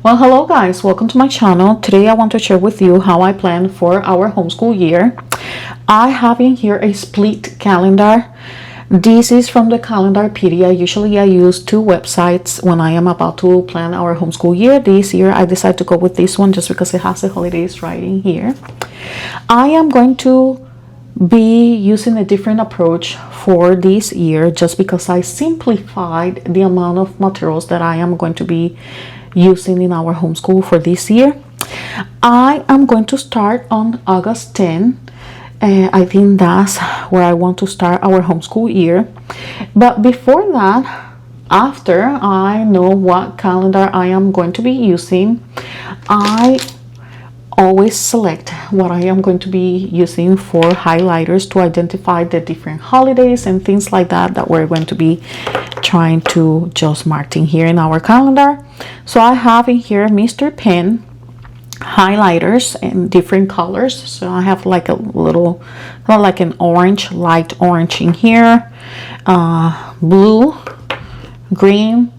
Well, hello guys, welcome to my channel. Today I want to share with you how I plan for our homeschool year. I have in here a split calendar. This is from the Calendarpedia. Usually I use two websites when I am about to plan our homeschool year. This year I decided to go with this one just because it has the holidays right in here. I am going to be using a different approach for this year just because I simplified the amount of materials that I am going to be using in our homeschool for this year. I am going to start on August 10. I think that's where I want to start our homeschool year. But before that, after I know what calendar I am going to be using, I always select what I am going to be using for highlighters to identify the different holidays and things like that we're going to be trying to just mark in here in our calendar. So I have in here Mr. Pen highlighters in different colors. So I have like a little, like an orange, light orange in here, blue, green,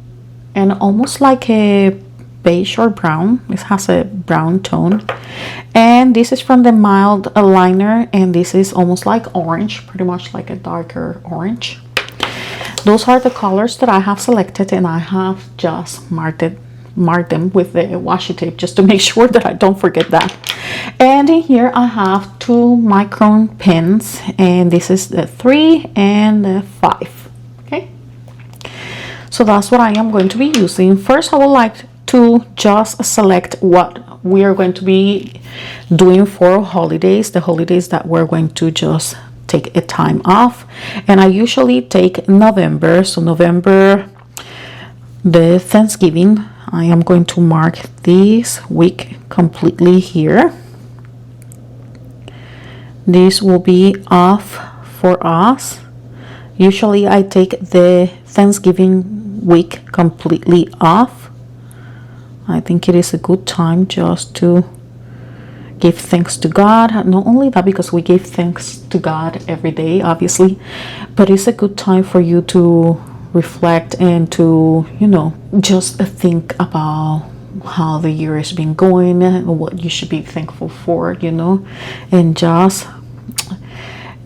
and almost like a beige or brown. It has a brown tone. And this is from the mild liner, and this is almost like orange, pretty much like a darker orange. Those are the colors that I have selected, and I have just marked them with the washi tape just to make sure that I don't forget that. And in here I have 2 micron pens, and this is the 3 and the 5. Okay, so that's what I am going to be using. First I would like to just select what we are going to be doing for holidays, the holidays that we're going to just take a time off. And I usually take November. So November, the Thanksgiving, I am going to mark this week completely here. This will be off for us. Usually I take the Thanksgiving week completely off. I think it is a good time just to give thanks to God. Not only that, because we give thanks to God every day, obviously, but it's a good time for you to reflect and to, just think about how the year has been going and what you should be thankful for, and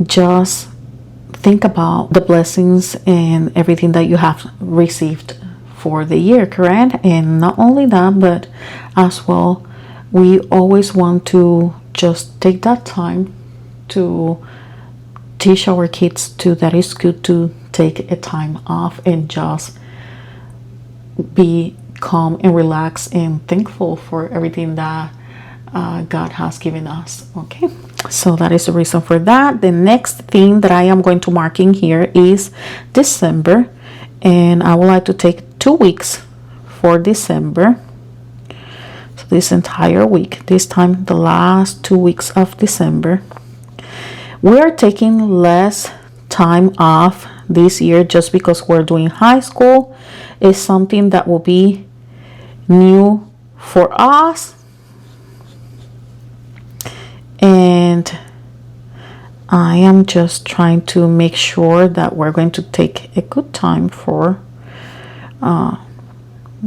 just think about the blessings and everything that you have received for the year, correct? And not only that, but as well, we always want to just take that time to teach our kids too that it's good to take a time off and just be calm and relaxed and thankful for everything that God has given us. Okay, so that is the reason for that. The next thing that I am going to mark in here is December, and I would like to take 2 weeks for December. So this entire week, this time the last 2 weeks of December, we are taking less time off this year just because we're doing high school. It's something that will be new for us, and I am just trying to make sure that we're going to take a good time for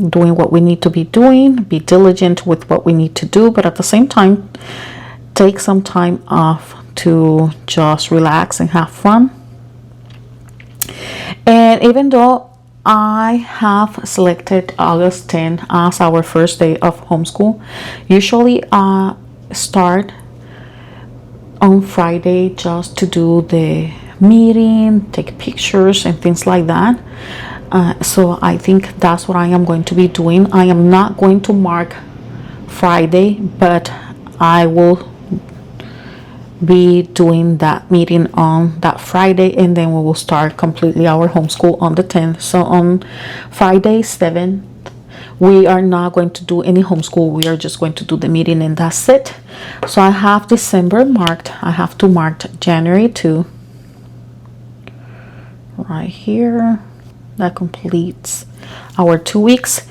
doing what we need to be doing, be diligent with what we need to do, but at the same time take some time off to just relax and have fun. And even though I have selected August 10 as our first day of homeschool, usually I start on Friday just to do the meeting, take pictures and things like that. So I think that's what I am going to be doing. I am not going to mark Friday, but I will be doing that meeting on that Friday, and then we will start completely our homeschool on the 10th. So on Friday 7th, we are not going to do any homeschool. We are just going to do the meeting, and that's it. So I have December marked. I have to mark January 2 right here. That completes our 2 weeks.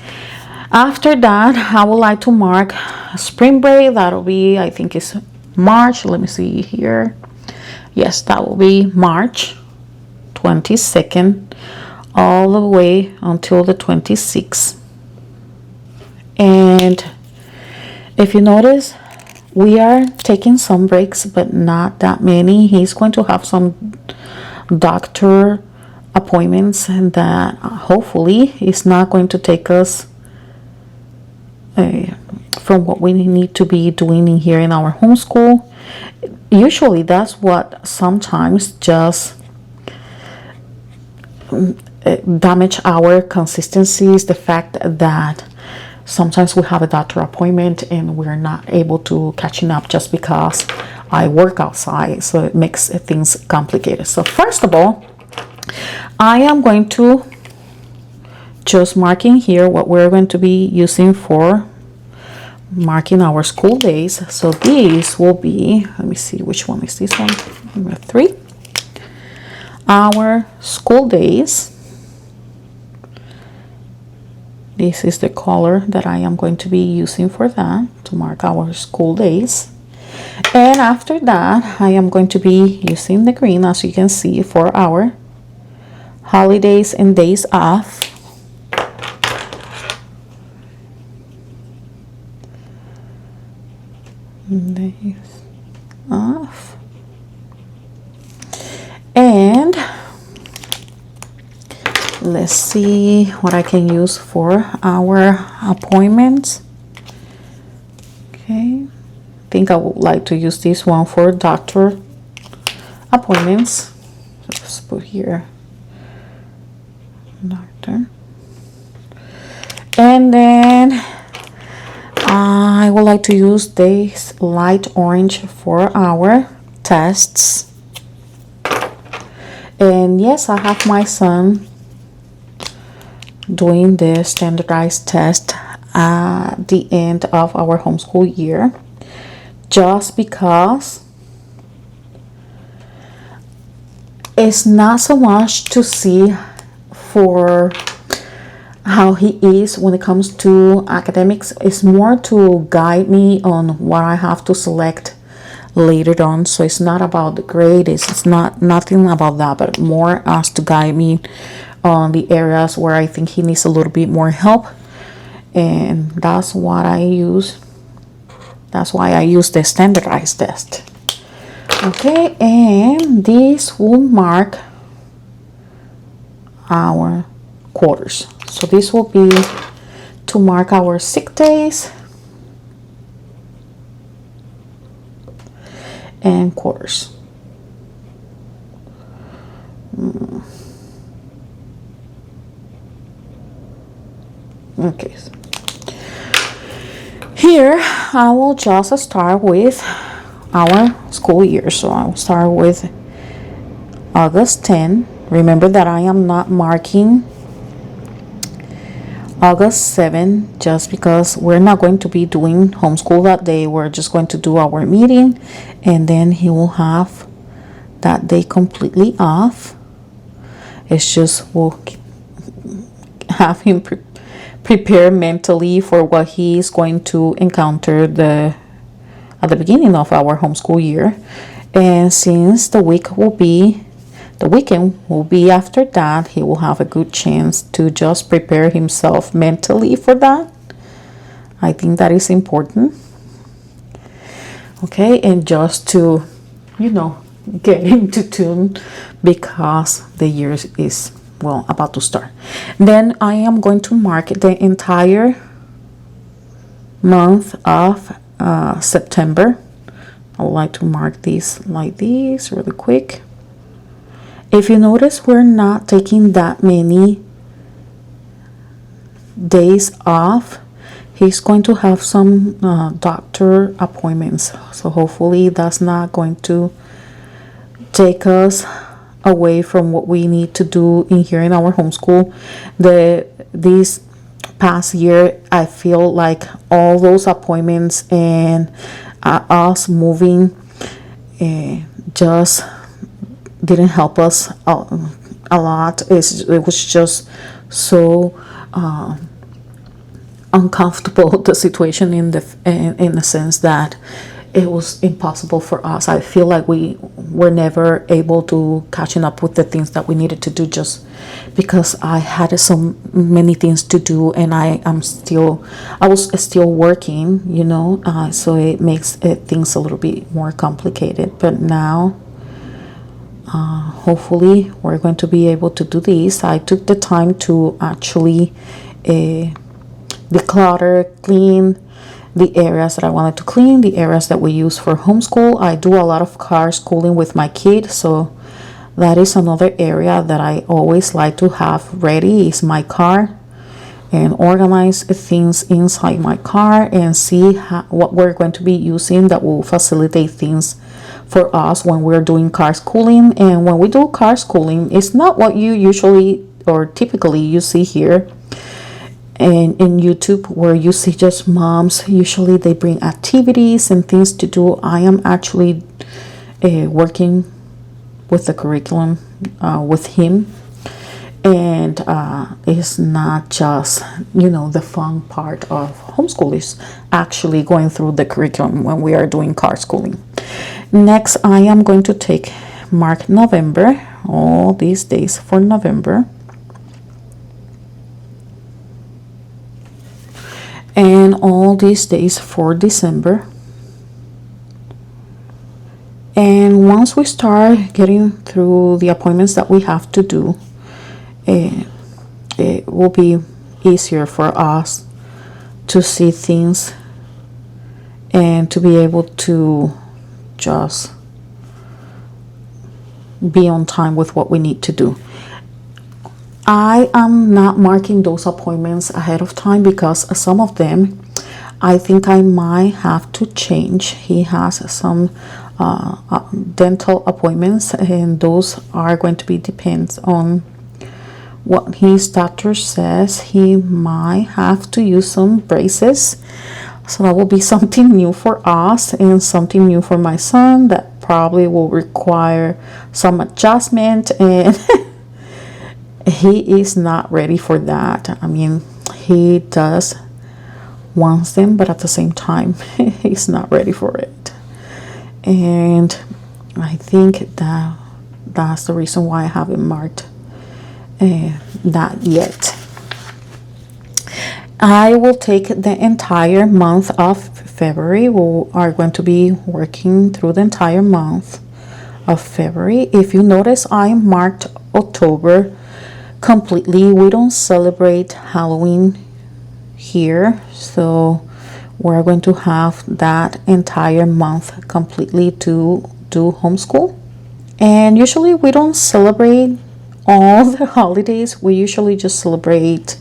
After that, I would like to mark spring break. That'll be, I think it's March. Let me see here. Yes, that will be March 22nd all the way until the 26th. And if you notice, we are taking some breaks, but not that many. He's going to have some doctor appointments, and that hopefully is not going to take us from what we need to be doing in here in our homeschool. Usually that's what sometimes just damage our consistencies, the fact that sometimes we have a doctor appointment and we're not able to catching up just because I work outside, so it makes things complicated. So first of all, I am going to just mark in here what we're going to be using for marking our school days. So these will be, let me see, which one is this one? Number 3. Our school days. This is the color that I am going to be using for that, to mark our school days. And after that, I am going to be using the green, as you can see, for our holidays and days off. Days off. And let's see what I can use for our appointments. Okay, I think I would like to use this one for doctor appointments. Let's put here doctor. And then I would like to use this light orange for our tests. And yes, I have my son doing the standardized test at the end of our homeschool year, just because it's not so much to see for how he is when it comes to academics. It's more to guide me on what I have to select later on. So it's not about the grade, it's not nothing about that, but more as to guide me on the areas where I think he needs a little bit more help. And that's what I use. That's why I use the standardized test. Okay, and this will mark our quarters. So this will be to mark our sick days and quarters. Okay, so here I will just start with our school year. So I will start with August 10. Remember that I am not marking August 7 just because we're not going to be doing homeschool that day. We're just going to do our meeting, and then he will have that day completely off. It's just we'll have him prepare mentally for what he is going to encounter at the beginning of our homeschool year. And since the weekend will be after that, he will have a good chance to just prepare himself mentally for that. I think that is important. Okay, and just to, get into tune, because the year is, about to start. Then I am going to mark the entire month of September. I would like to mark these like this really quick. If you notice, we're not taking that many days off. He's going to have some doctor appointments, so hopefully that's not going to take us away from what we need to do in here in our homeschool. This past year, I feel like all those appointments and us moving just didn't help us a lot. It was just so uncomfortable, the situation, in the sense that it was impossible for us. I feel like we were never able to catching up with the things that we needed to do, just because I had so many things to do, and I was still working, so it makes things a little bit more complicated. But now, hopefully we're going to be able to do this. I took the time to actually declutter, clean the areas that I wanted to clean, the areas that we use for homeschool. I do a lot of car schooling with my kid, so that is another area that I always like to have ready, is my car, and organize things inside my car and see what we're going to be using that will facilitate things for us when we're doing car schooling. And when we do car schooling, it's not what you usually or typically you see here and in YouTube, where you see just moms. Usually they bring activities and things to do. I am actually working with the curriculum with him, and it's not just the fun part of homeschool, is actually going through the curriculum when we are doing car schooling. Next, I am going to mark November, all these days for November, and all these days for December. And once we start getting through the appointments that we have to do, it will be easier for us to see things and to be able to just be on time with what we need to do. I am not marking those appointments ahead of time because some of them I think I might have to change. He has some dental appointments, and those are going to be depends on what his doctor says. He might have to use some braces, so that will be something new for us and something new for my son that probably will require some adjustment, and he is not ready for that. I mean, he does wants them, but at the same time he's not ready for it, and I think that's the reason why I haven't marked that yet. I will take the entire month of February. We are going to be working through the entire month of February. If you notice, I marked October completely. We don't celebrate Halloween here, so we're going to have that entire month completely to do homeschool. And usually we don't celebrate all the holidays. We usually just celebrate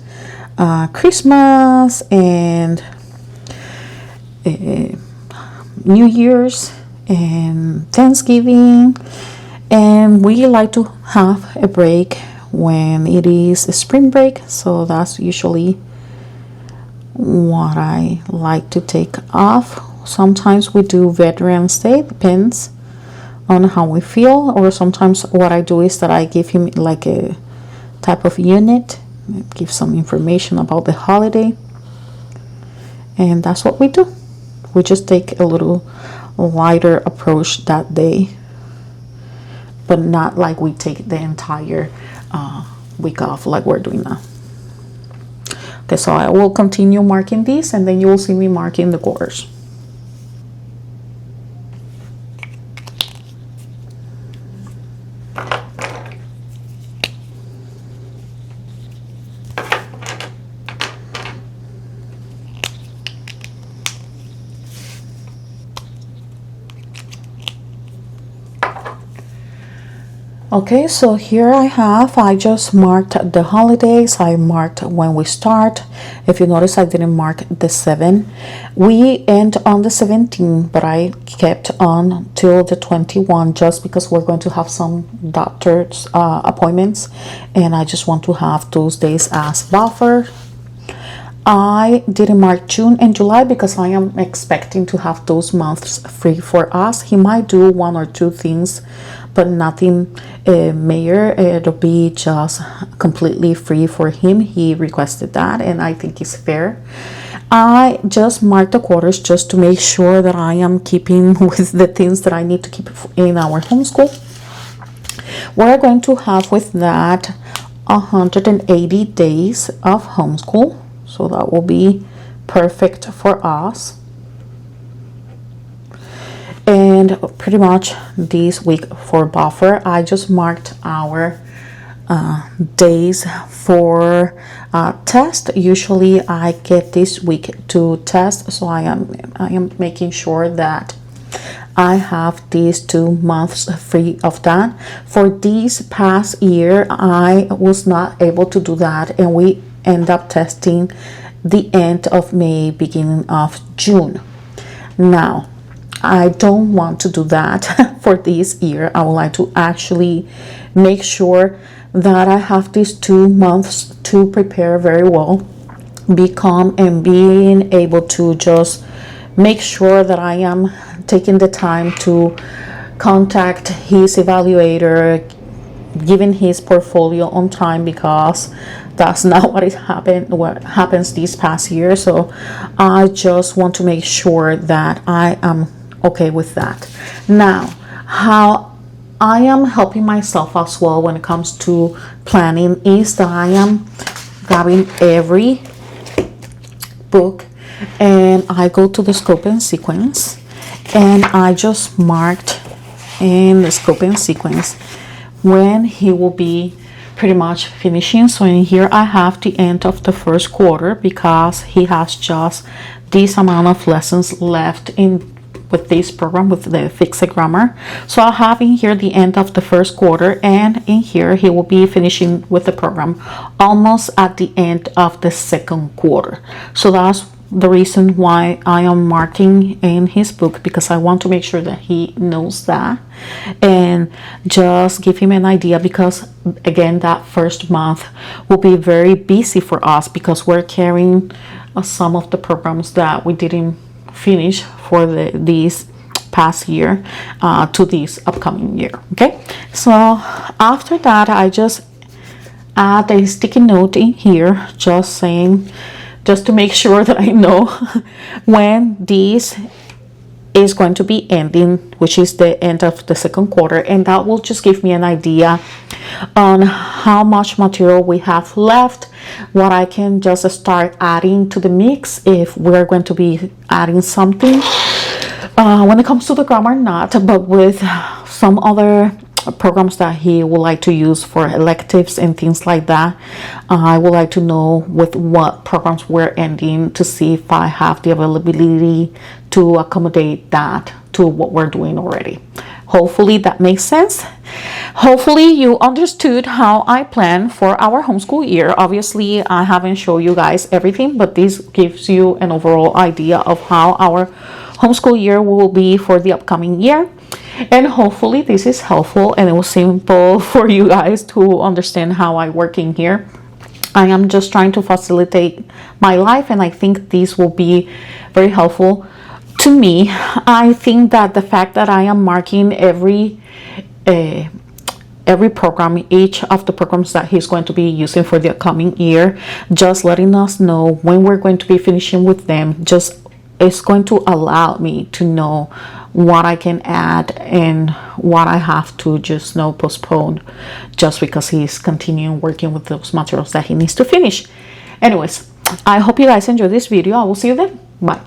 Christmas and New Year's and Thanksgiving, and we like to have a break when it is a spring break, so that's usually what I like to take off. Sometimes we do Veterans Day, depends on how we feel, or sometimes what I do is that I give him like a type of unit, give some information about the holiday, and that's what we do. We just take a little lighter approach that day, but not like we take the entire week off like we're doing now. Okay, so I will continue marking these, and then you will see me marking the quarters. Okay, so here I just marked the holidays. I marked when we start. If you notice, I didn't mark the 7. We end on the 17th, but I kept on till the 21 just because we're going to have some doctor's appointments, and I just want to have those days as buffer. I didn't mark June and July because I am expecting to have those months free for us. He might do 1 or 2 things, but nothing major. It'll be just completely free for him. He requested that, and I think it's fair. I just mark the quarters just to make sure that I am keeping with the things that I need to keep in our homeschool. We're going to have with that 180 days of homeschool, so that will be perfect for us. And pretty much this week for buffer, I just marked our days for test. Usually I get this week to test, so I am making sure that I have these 2 months free of that. For this past year, I was not able to do that, and we end up testing the end of May, beginning of June. Now, I don't want to do that for this year. I would like to actually make sure that I have these 2 months to prepare very well, become and being able to just make sure that I am taking the time to contact his evaluator, giving his portfolio on time, because that's not what happens this past year. So I just want to make sure that I am okay with that. Now, how I am helping myself as well when it comes to planning is that I am grabbing every book and I go to the scope and sequence, and I just marked in the scope and sequence when he will be pretty much finishing. So in here I have the end of the first quarter, because he has just this amount of lessons left in with this program, with the fixed grammar. So I have in here the end of the first quarter, and in here he will be finishing with the program almost at the end of the second quarter. So that's the reason why I am marking in his book, because I want to make sure that he knows that and just give him an idea, because again, that first month will be very busy for us because we're carrying some of the programs that we didn't finish for this past year to this upcoming year. Okay, so after that I just add a sticky note in here, just saying, just to make sure that I know when this is going to be ending, which is the end of the second quarter, and that will just give me an idea on how much material we have left, what I can just start adding to the mix if we're going to be adding something when it comes to the grammar, not, but with some other programs that he would like to use for electives and things like that. I would like to know with what programs we're ending to see if I have the availability to accommodate that to what we're doing already. Hopefully that makes sense. Hopefully you understood how I plan for our homeschool year. Obviously I haven't shown you guys everything, but this gives you an overall idea of how our homeschool year will be for the upcoming year. And hopefully this is helpful and it was simple for you guys to understand how I work in here. I am just trying to facilitate my life, and I think this will be very helpful to me. I think that the fact that I am marking every program, each of the programs that he's going to be using for the upcoming year, just letting us know when we're going to be finishing with them, just it's going to allow me to know what I can add and what I have to just postpone, just because he's continuing working with those materials that he needs to finish. Anyways, I hope you guys enjoyed this video. I will see you then. Bye.